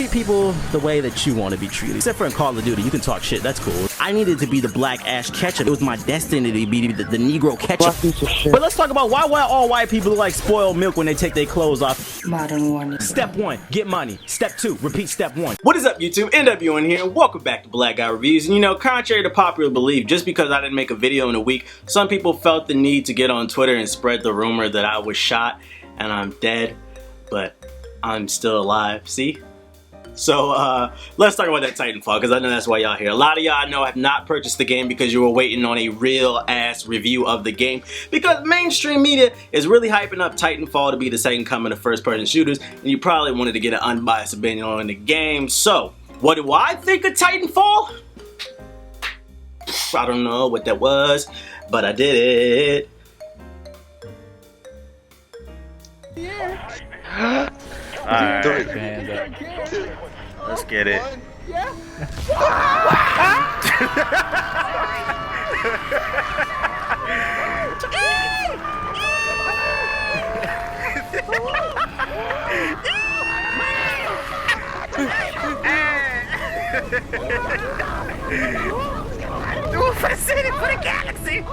Treat people the way that you want to be treated. Except for in Call of Duty, you can talk shit, that's cool. I needed to be the black Ash Ketchum. It was my destiny to be the Negro Ketchum. But let's talk about why all white people look like spoiled milk when they take their clothes off. ModernWarNegro. Step 1, get money. Step 2, repeat step 1. What is up, YouTube? NWN here, and welcome back to Black Guy Reviews. And you know, contrary to popular belief, just because I didn't make a video in a week, some people felt the need to get on Twitter and spread the rumor that I was shot and I'm dead, but I'm still alive. See? So let's talk about that Titanfall, because I know that's why y'all here. A lot of y'all I know have not purchased the game because you were waiting on a real ass review of the game, because mainstream media is really hyping up Titanfall to be the second coming of first person shooters, and you probably wanted to get an unbiased opinion on the game. So what do I think of Titanfall? I don't know what that was, but I did it. Yeah. Alright, man. Let's get it. Yeah. Do it for the city, for the galaxy.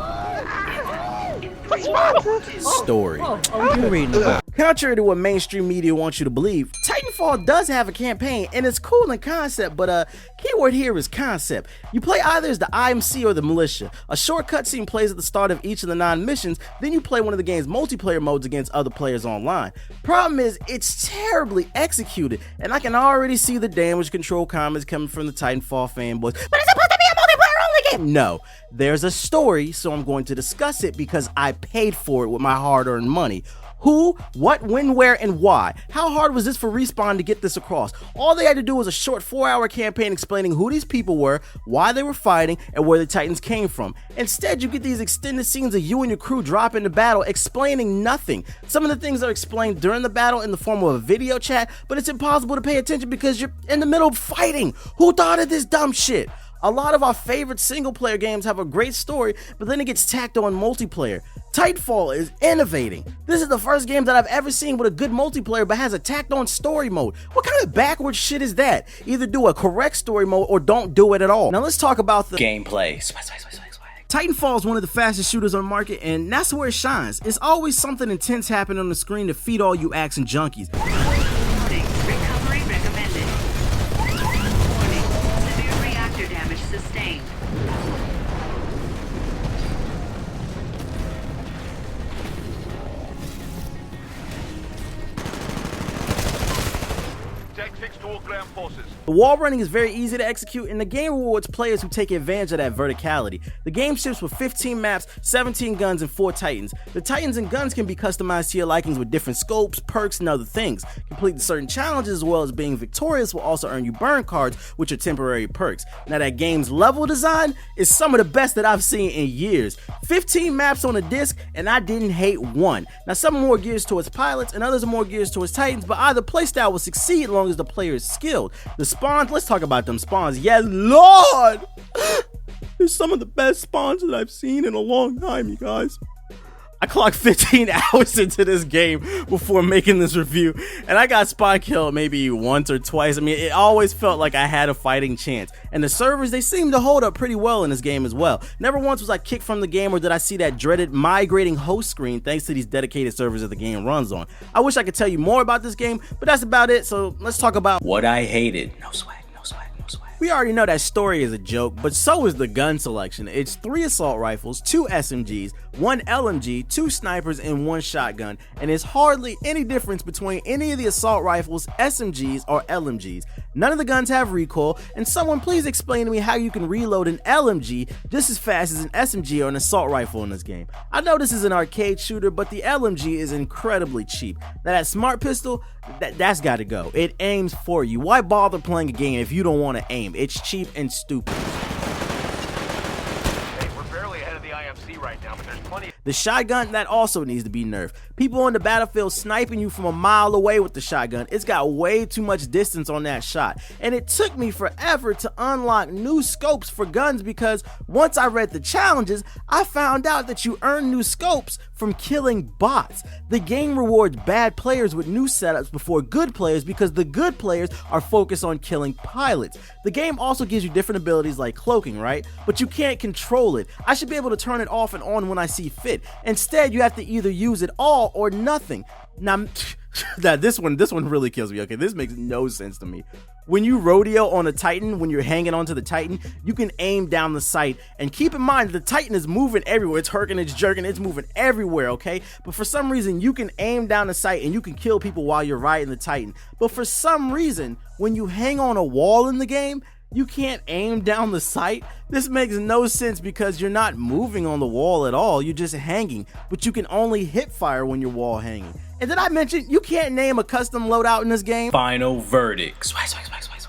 Story. You're reading the book. Contrary to what mainstream media wants you to believe, Titanfall does have a campaign, and it's cool in concept, but keyword here is concept. You play either as the IMC or the militia. A short cutscene plays at the start of each of the 9 missions, then you play one of the game's multiplayer modes against other players online. Problem is, it's terribly executed, and I can already see the damage control comments coming from the Titanfall fanboys. But it's supposed to be a multiplayer only game! No, there's a story, so I'm going to discuss it because I paid for it with my hard-earned money. Who, what, when, where, and why? How hard was this for Respawn to get this across? All they had to do was a short 4-hour campaign explaining who these people were, why they were fighting, and where the Titans came from. Instead, you get these extended scenes of you and your crew drop into battle explaining nothing. Some of the things are explained during the battle in the form of a video chat, but it's impossible to pay attention because you're in the middle of fighting. Who thought of this dumb shit? A lot of our favorite single-player games have a great story, but then it gets tacked on multiplayer. Titanfall is innovating. This is the first game that I've ever seen with a good multiplayer but has a tacked-on story mode. What kind of backwards shit is that? Either do a correct story mode or don't do it at all. Now let's talk about the gameplay. Titanfall is one of the fastest shooters on the market, and that's where it shines. It's always something intense happening on the screen to feed all you action junkies. Recovery recommended. Warning, severe reactor damage sustained. The wall running is very easy to execute, and the game rewards players who take advantage of that verticality. The game ships with 15 maps, 17 guns, and 4 Titans. The Titans and guns can be customized to your likings with different scopes, perks, and other things. Completing certain challenges as well as being victorious will also earn you burn cards, which are temporary perks. Now that game's level design is some of the best that I've seen in years. 15 maps on a disc, and I didn't hate one. Now some are more geared towards pilots, and others are more geared towards Titans, but either playstyle will succeed as long as the player is skilled. The spawns, let's talk about them spawns. Yeah, Lord! They're some of the best spawns that I've seen in a long time, you guys. I clocked 15 hours into this game before making this review, and I got spawn killed maybe once or twice. I mean, it always felt like I had a fighting chance. And the servers, they seem to hold up pretty well in this game as well. Never once was I kicked from the game or did I see that dreaded migrating host screen thanks to these dedicated servers that the game runs on. I wish I could tell you more about this game, but that's about it, so let's talk about what I hated. No swag. We already know that story is a joke, but so is the gun selection. It's 3 assault rifles, 2 SMGs, 1 LMG, 2 snipers, and 1 shotgun, and there's hardly any difference between any of the assault rifles, SMGs, or LMGs. None of the guns have recoil, and someone please explain to me how you can reload an LMG just as fast as an SMG or an assault rifle in this game. I know this is an arcade shooter, but the LMG is incredibly cheap. Now that smart pistol, that's gotta go. It aims for you. Why bother playing a game if you don't want to aim? It's cheap and stupid. Hey, we're barely ahead of the IMC right now, but there's plenty. The shotgun, that also needs to be nerfed. People on the battlefield sniping you from a mile away with the shotgun. It's got way too much distance on that shot. And it took me forever to unlock new scopes for guns because once I read the challenges, I found out that you earn new scopes from killing bots. The game rewards bad players with new setups before good players because the good players are focused on killing pilots. The game also gives you different abilities like cloaking, right? But you can't control it. I should be able to turn it off and on when I see fit. Instead, you have to either use it all or nothing. Now, this one really kills me. Okay, this makes no sense to me. When you rodeo on a Titan, when you're hanging onto the Titan, you can aim down the sight. And keep in mind, the Titan is moving everywhere. It's herking, it's jerking, it's moving everywhere, okay? But for some reason, you can aim down the sight and you can kill people while you're riding the Titan. But for some reason, when you hang on a wall in the game, you can't aim down the sight. This makes no sense because you're not moving on the wall at all. You're just hanging, but you can only hip fire when you're wall hanging. And did I mention you can't name a custom loadout in this game? Final verdict.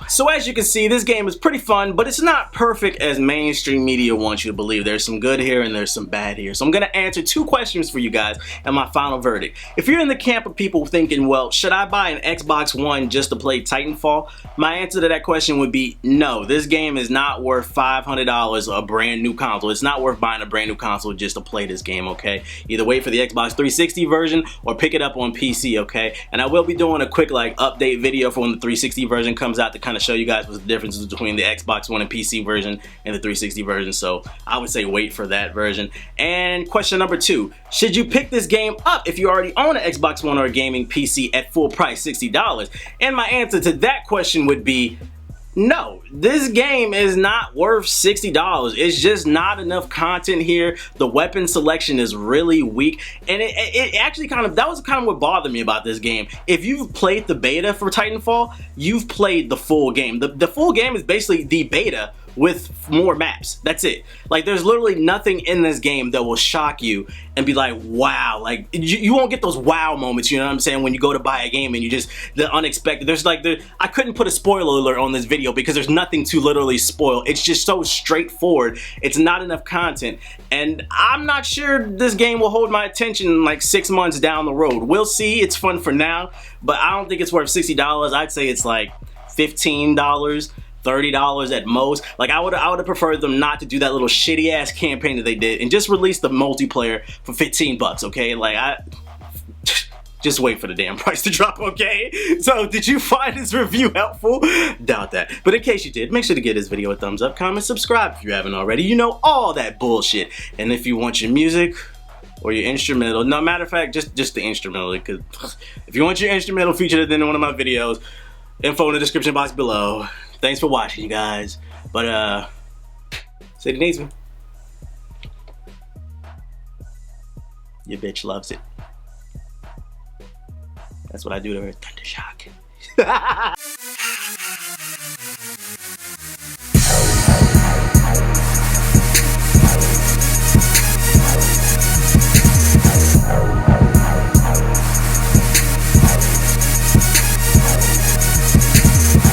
So as you can see, this game is pretty fun, but it's not perfect as mainstream media wants you to believe. There's some good here and there's some bad here. So I'm going to answer 2 questions for you guys and my final verdict. If you're in the camp of people thinking, well, should I buy an Xbox One just to play Titanfall? My answer to that question would be no. This game is not worth $500 a brand new console. It's not worth buying a brand new console just to play this game, okay? Either wait for the Xbox 360 version or pick it up on PC, okay? And I will be doing a quick update video for when the 360 version comes out to kind of show you guys what's the difference between the Xbox One and PC version and the 360 version. So I would say wait for that version. And question number 2, should you pick this game up if you already own an Xbox One or a gaming PC at full price, $60? And my answer to that question would be no. This game is not worth $60. It's just not enough content here. The weapon selection is really weak, and it actually that was kind of what bothered me about this game. If you've played the beta for Titanfall, you've played the full game. The full game is basically the beta with more maps. That's it. Like, there's literally nothing in this game that will shock you and be like, wow. Like, you won't get those wow moments, you know what I'm saying, when you go to buy a game and you just, the unexpected. I couldn't put a spoiler alert on this video because there's nothing to literally spoil. It's just so straightforward. It's not enough content. And I'm not sure this game will hold my attention like 6 months down the road. We'll see. It's fun for now, but I don't think it's worth $60. I'd say it's like $15. $30 at most. Like, I would have preferred them not to do that little shitty ass campaign that they did and just release the multiplayer for 15 bucks, okay? Like, just wait for the damn price to drop, okay? So, did you find this review helpful? Doubt that. But in case you did, make sure to give this video a thumbs up, comment, subscribe if you haven't already. You know, all that bullshit. And if you want your music or your instrumental, no, matter of fact, just the instrumental, because if you want your instrumental featured in one of my videos, info in the description box below. Thanks for watching, you guys. But, City needs me. Your bitch loves it. That's what I do to her. Thundershock.